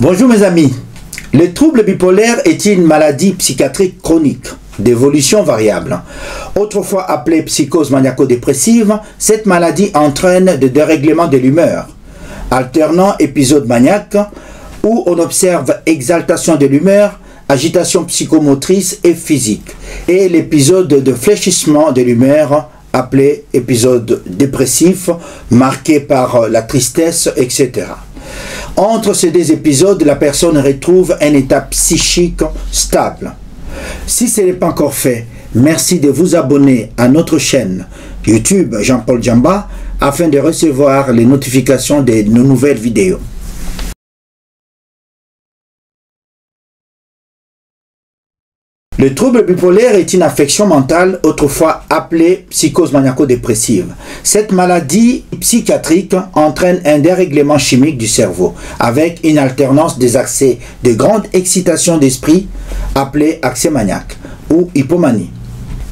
Bonjour mes amis. Le trouble bipolaire est une maladie psychiatrique chronique d'évolution variable. Autrefois appelée psychose maniaco-dépressive, cette maladie entraîne des dérèglements de l'humeur, alternant épisodes maniaques où on observe exaltation de l'humeur, agitation psychomotrice et physique, et l'épisode de fléchissement de l'humeur appelé épisode dépressif, marqué par la tristesse, etc. Entre ces deux épisodes, la personne retrouve un état psychique stable. Si ce n'est pas encore fait, merci de vous abonner à notre chaîne YouTube Jean-Paul Djamba afin de recevoir les notifications de nos nouvelles vidéos. Le trouble bipolaire est une affection mentale autrefois appelée psychose maniaco-dépressive. Cette maladie psychiatrique entraîne un dérèglement chimique du cerveau avec une alternance des accès de grande excitation d'esprit appelée accès maniaque ou hypomanie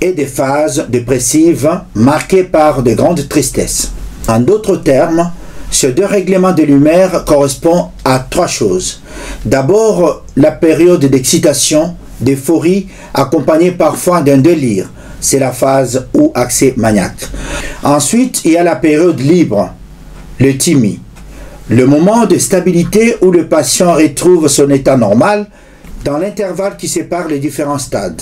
et des phases dépressives marquées par de grandes tristesses. En d'autres termes, ce dérèglement de l'humeur correspond à trois choses. D'abord, la période d'excitation, d'euphorie accompagnée parfois d'un délire, c'est la phase ou accès maniaque. Ensuite, il y a la période libre, le TIMI, le moment de stabilité où le patient retrouve son état normal dans l'intervalle qui sépare les différents stades.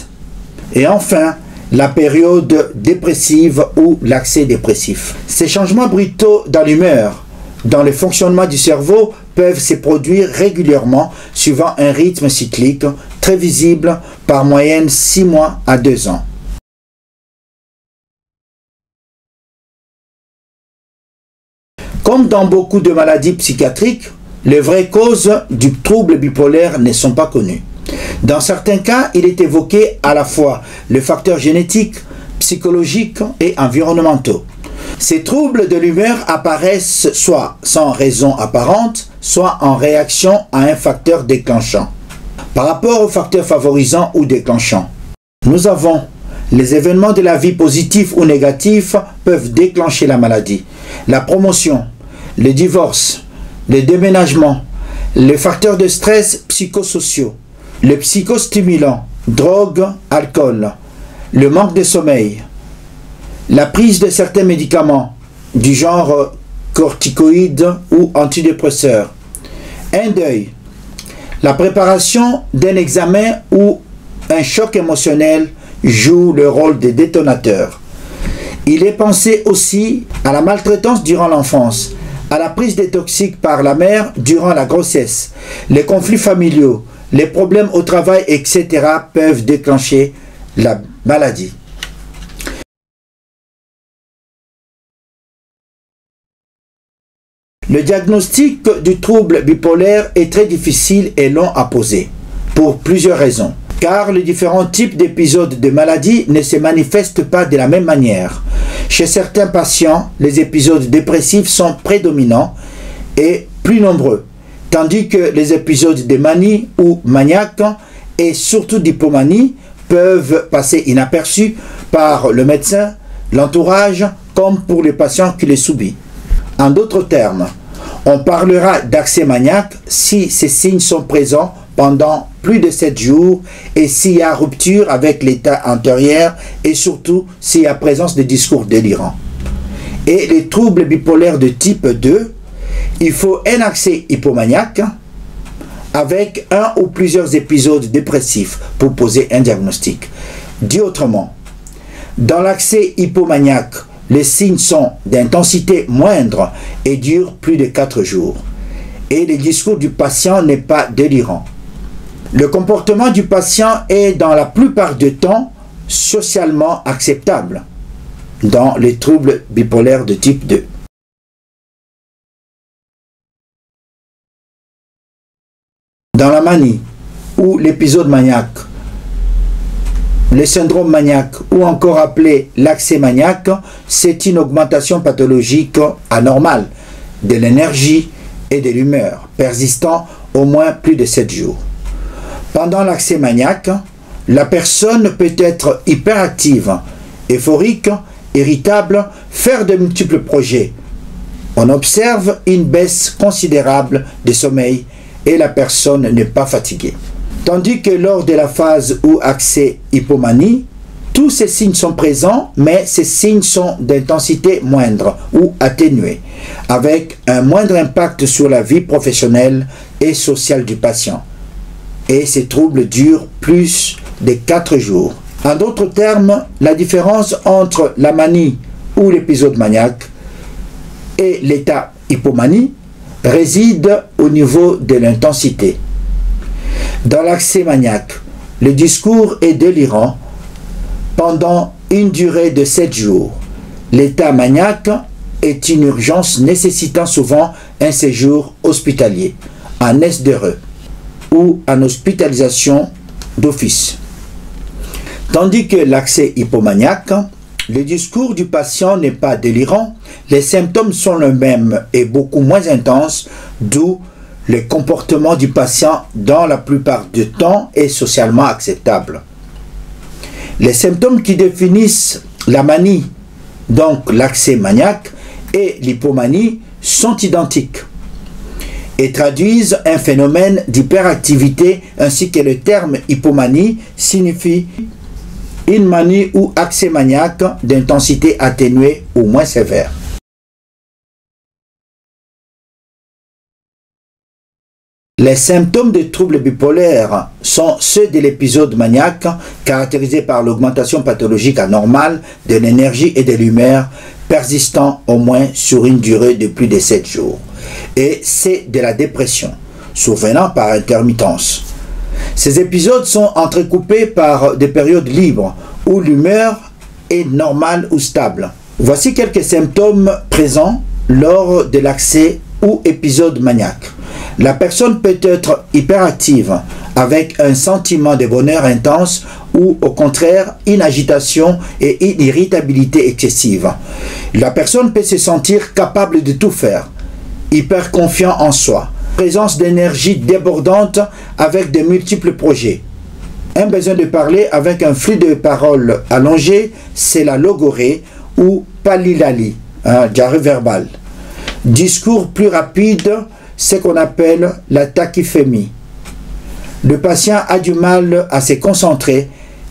Et enfin, la période dépressive ou l'accès dépressif. Ces changements brutaux dans l'humeur, dans le fonctionnement du cerveau, peuvent se produire régulièrement suivant un rythme cyclique très visible par moyenne 6 mois à 2 ans. Comme dans beaucoup de maladies psychiatriques, les vraies causes du trouble bipolaire ne sont pas connues. Dans certains cas, il est évoqué à la fois les facteurs génétiques, psychologiques et environnementaux. Ces troubles de l'humeur apparaissent soit sans raison apparente, soit en réaction à un facteur déclenchant. Par rapport aux facteurs favorisants ou déclenchants, nous avons les événements de la vie positifs ou négatifs peuvent déclencher la maladie. La promotion, le divorce, le déménagement, les facteurs de stress psychosociaux, les psychostimulants, drogue, alcool, le manque de sommeil, la prise de certains médicaments du genre corticoïdes ou antidépresseurs, un deuil, la préparation d'un examen ou un choc émotionnel joue le rôle de détonateur. Il est pensé aussi à la maltraitance durant l'enfance, à la prise de toxiques par la mère durant la grossesse, les conflits familiaux, les problèmes au travail, etc. peuvent déclencher la maladie. Le diagnostic du trouble bipolaire est très difficile et long à poser, pour plusieurs raisons. Car les différents types d'épisodes de maladie ne se manifestent pas de la même manière. Chez certains patients, les épisodes dépressifs sont prédominants et plus nombreux, tandis que les épisodes de manie ou maniaque et surtout d'hypomanie peuvent passer inaperçus par le médecin, l'entourage, comme pour les patients qui les subissent. En d'autres termes, on parlera d'accès maniaque si ces signes sont présents pendant plus de 7 jours et s'il y a rupture avec l'état antérieur et surtout s'il y a présence de discours délirants. Et les troubles bipolaires de type 2, il faut un accès hypomaniaque avec un ou plusieurs épisodes dépressifs pour poser un diagnostic. Dit autrement, dans l'accès hypomaniaque, les signes sont d'intensité moindre et durent plus de 4 jours. Et le discours du patient n'est pas délirant. Le comportement du patient est dans la plupart du temps socialement acceptable dans les troubles bipolaires de type 2. Dans la manie ou l'épisode maniaque, le syndrome maniaque ou encore appelé l'accès maniaque, c'est une augmentation pathologique anormale de l'énergie et de l'humeur, persistant au moins plus de 7 jours. Pendant l'accès maniaque, la personne peut être hyperactive, euphorique, irritable, faire de multiples projets. On observe une baisse considérable de sommeil et la personne n'est pas fatiguée. Tandis que lors de la phase ou accès hypomanie, tous ces signes sont présents, mais ces signes sont d'intensité moindre ou atténuée, avec un moindre impact sur la vie professionnelle et sociale du patient. Et ces troubles durent plus de 4 jours. En d'autres termes, la différence entre la manie ou l'épisode maniaque et l'état hypomanie réside au niveau de l'intensité. Dans l'accès maniaque, le discours est délirant pendant une durée de 7 jours. L'état maniaque est une urgence nécessitant souvent un séjour hospitalier, en SDRE ou en hospitalisation d'office. Tandis que l'accès hypomaniaque, le discours du patient n'est pas délirant, les symptômes sont les mêmes et beaucoup moins intenses, d'où le comportement du patient dans la plupart du temps est socialement acceptable. Les symptômes qui définissent la manie, donc l'accès maniaque, et l'hypomanie sont identiques et traduisent un phénomène d'hyperactivité ainsi que le terme hypomanie signifie une manie ou accès maniaque d'intensité atténuée ou moins sévère. Les symptômes de troubles bipolaires sont ceux de l'épisode maniaque, caractérisé par l'augmentation pathologique anormale de l'énergie et de l'humeur, persistant au moins sur une durée de plus de 7 jours. Et c'est de la dépression, survenant par intermittence. Ces épisodes sont entrecoupés par des périodes libres, où l'humeur est normale ou stable. Voici quelques symptômes présents lors de l'accès ou épisode maniaque. La personne peut être hyperactive, avec un sentiment de bonheur intense ou au contraire une agitation et une irritabilité excessive. La personne peut se sentir capable de tout faire, hyper confiant en soi, présence d'énergie débordante avec de multiples projets. Un besoin de parler avec un flux de paroles allongé, c'est la logorée ou palilali, diarrhée verbale. Discours plus rapide, ce qu'on appelle la tachyphémie. Le patient a du mal à se concentrer,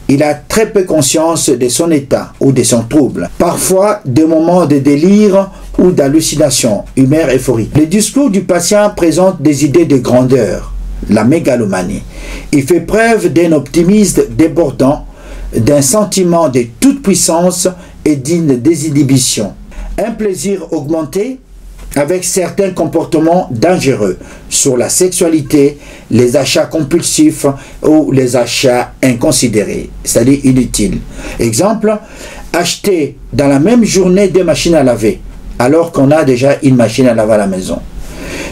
il a très peu conscience de son état ou de son trouble. Parfois, des moments de délire ou d'hallucination, humeur euphorique. Le discours du patient présente des idées de grandeur, la mégalomanie. Il fait preuve d'un optimisme débordant, d'un sentiment de toute puissance et d'une désinhibition. Un plaisir augmenté avec certains comportements dangereux sur la sexualité, les achats compulsifs ou les achats inconsidérés, c'est-à-dire inutiles. Exemple, acheter dans la même journée 2 machines à laver, alors qu'on a déjà une machine à laver à la maison.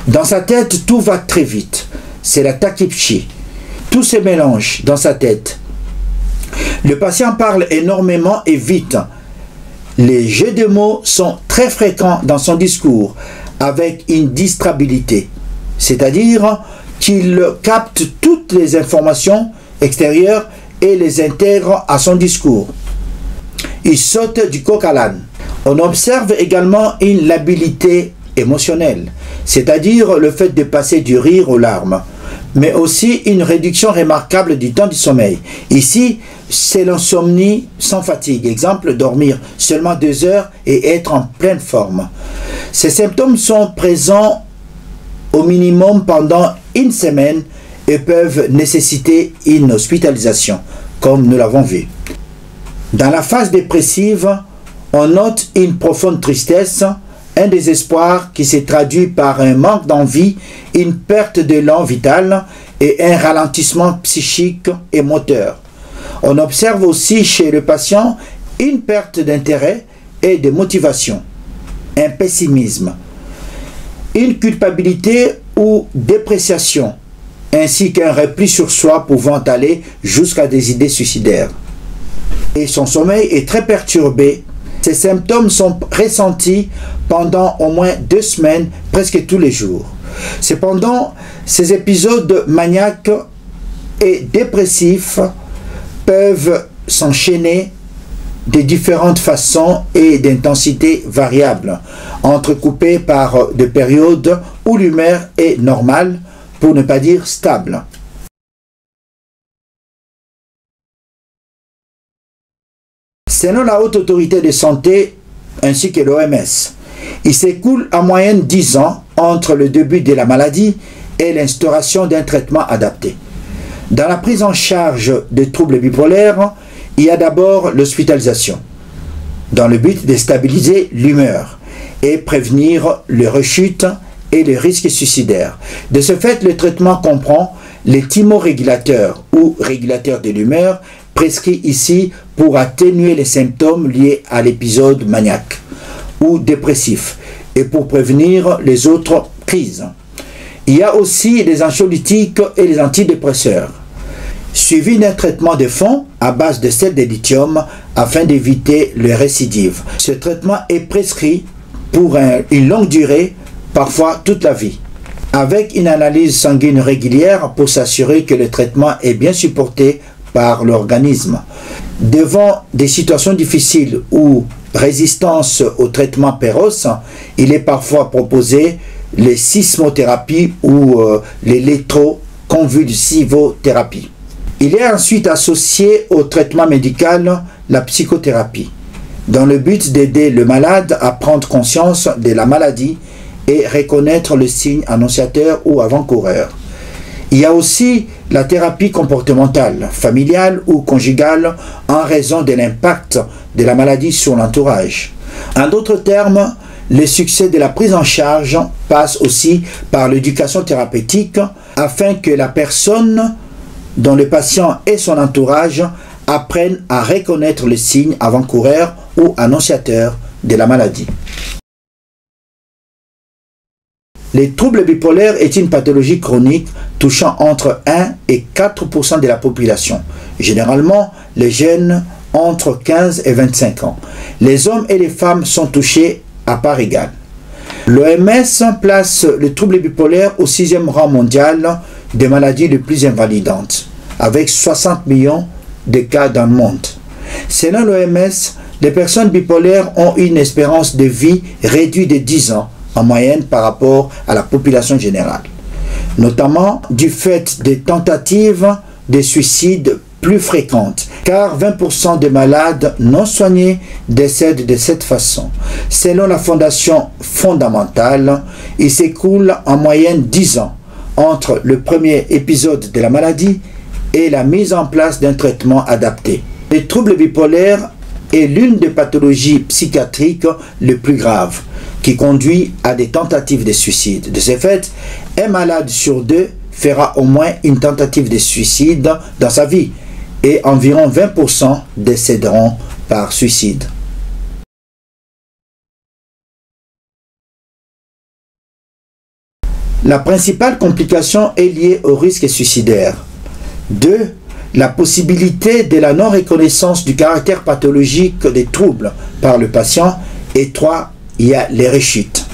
Dans sa tête, tout va très vite. C'est la tachypsie. Tout se mélange dans sa tête. Le patient parle énormément et vite. Les jeux de mots sont très fréquents dans son discours, avec une distrabilité, c'est-à-dire qu'il capte toutes les informations extérieures et les intègre à son discours. Il saute du coq à l'âne. On observe également une labilité émotionnelle, c'est-à-dire le fait de passer du rire aux larmes, mais aussi une réduction remarquable du temps du sommeil. Ici, c'est l'insomnie sans fatigue. Exemple, dormir seulement 2 heures et être en pleine forme. Ces symptômes sont présents au minimum pendant une semaine et peuvent nécessiter une hospitalisation, comme nous l'avons vu. Dans la phase dépressive, on note une profonde tristesse, un désespoir qui se traduit par un manque d'envie, une perte d'élan vital et un ralentissement psychique et moteur. On observe aussi chez le patient une perte d'intérêt et de motivation, un pessimisme, une culpabilité ou dépréciation, ainsi qu'un repli sur soi pouvant aller jusqu'à des idées suicidaires. Et son sommeil est très perturbé. Ces symptômes sont ressentis pendant au moins 2 semaines, presque tous les jours. Cependant, ces épisodes maniaques et dépressifs peuvent s'enchaîner de différentes façons et d'intensités variables, entrecoupées par des périodes où l'humeur est normale, pour ne pas dire stable. Selon la Haute Autorité de Santé ainsi que l'OMS, il s'écoule en moyenne 10 ans entre le début de la maladie et l'instauration d'un traitement adapté. Dans la prise en charge des troubles bipolaires, il y a d'abord l'hospitalisation, dans le but de stabiliser l'humeur et prévenir les rechutes et les risques suicidaires. De ce fait, le traitement comprend les thymorégulateurs ou régulateurs de l'humeur, prescrits ici pour atténuer les symptômes liés à l'épisode maniaque ou dépressif et pour prévenir les autres crises. Il y a aussi les anxiolytiques et les antidépresseurs, suivi d'un traitement de fond à base de sel de lithium afin d'éviter les récidives. Ce traitement est prescrit pour une longue durée, parfois toute la vie, avec une analyse sanguine régulière pour s'assurer que le traitement est bien supporté par l'organisme. Devant des situations difficiles ou résistance au traitement péros, il est parfois proposé les sismothérapies ou l'électroconvulsivothérapie. Il est ensuite associé au traitement médical la psychothérapie, dans le but d'aider le malade à prendre conscience de la maladie et reconnaître le signe annonciateur ou avant-coureur. Il y a aussi la thérapie comportementale, familiale ou conjugale en raison de l'impact de la maladie sur l'entourage. En d'autres termes, le succès de la prise en charge passe aussi par l'éducation thérapeutique afin que la personne dont le patient et son entourage apprennent à reconnaître les signes avant-coureurs ou annonciateurs de la maladie. Les troubles bipolaires est une pathologie chronique touchant entre 1 et 4% de la population. Généralement, les jeunes entre 15 et 25 ans. Les hommes et les femmes sont touchés à part égale. L'OMS place le trouble bipolaire au 6e rang mondial des maladies les plus invalidantes, avec 60 millions de cas dans le monde. Selon l'OMS, les personnes bipolaires ont une espérance de vie réduite de 10 ans en moyenne par rapport à la population générale, notamment du fait des tentatives de suicide plus fréquentes, car 20% des malades non soignés décèdent de cette façon. Selon la Fondation fondamentale, il s'écoule en moyenne 10 ans entre le premier épisode de la maladie et la mise en place d'un traitement adapté. Le trouble bipolaire est l'une des pathologies psychiatriques les plus graves, qui conduit à des tentatives de suicide. De ce fait, un malade sur 2 fera au moins une tentative de suicide dans sa vie et environ 20% décéderont par suicide. La principale complication est liée au risque suicidaire. 2. La possibilité de la non-reconnaissance du caractère pathologique des troubles par le patient. Et 3. Il y a les rechutes,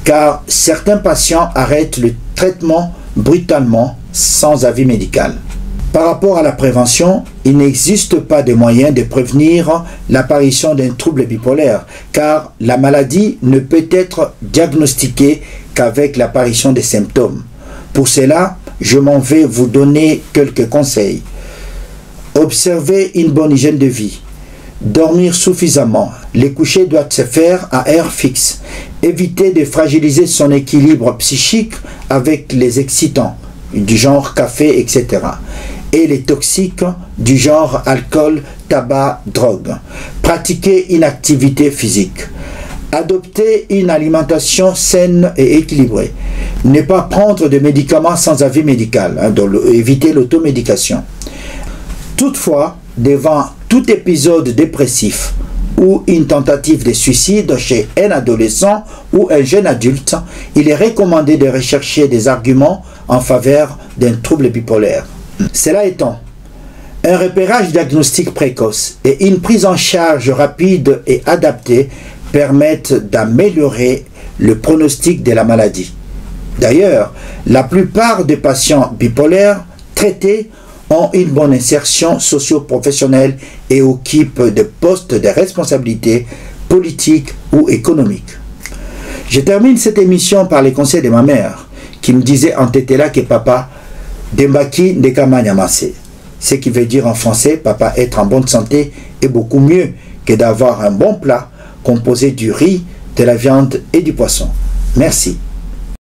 car certains patients arrêtent le traitement brutalement sans avis médical. Par rapport à la prévention, il n'existe pas de moyen de prévenir l'apparition d'un trouble bipolaire, car la maladie ne peut être diagnostiquée qu'avec l'apparition des symptômes. Pour cela, je m'en vais vous donner quelques conseils. Observez une bonne hygiène de vie. Dormir suffisamment. Les couchers doivent se faire à heure fixe. Éviter de fragiliser son équilibre psychique avec les excitants, du genre café, etc. Et les toxiques, du genre alcool, tabac, drogue. Pratiquer une activité physique. Adopter une alimentation saine et équilibrée. Ne pas prendre de médicaments sans avis médical, donc éviter l'automédication. Toutefois, devant tout épisode dépressif ou une tentative de suicide chez un adolescent ou un jeune adulte, il est recommandé de rechercher des arguments en faveur d'un trouble bipolaire. Cela étant, un repérage diagnostique précoce et une prise en charge rapide et adaptée permettent d'améliorer le pronostic de la maladie. D'ailleurs, la plupart des patients bipolaires traités ont une bonne insertion socio-professionnelle et occupent des postes de responsabilité politique ou économique. Je termine cette émission par les conseils de ma mère, qui me disait en tête là que papa, Dembaki Ndekama Nyamase. Ce qui veut dire en français, papa, être en bonne santé est beaucoup mieux que d'avoir un bon plat composé du riz, de la viande et du poisson. Merci.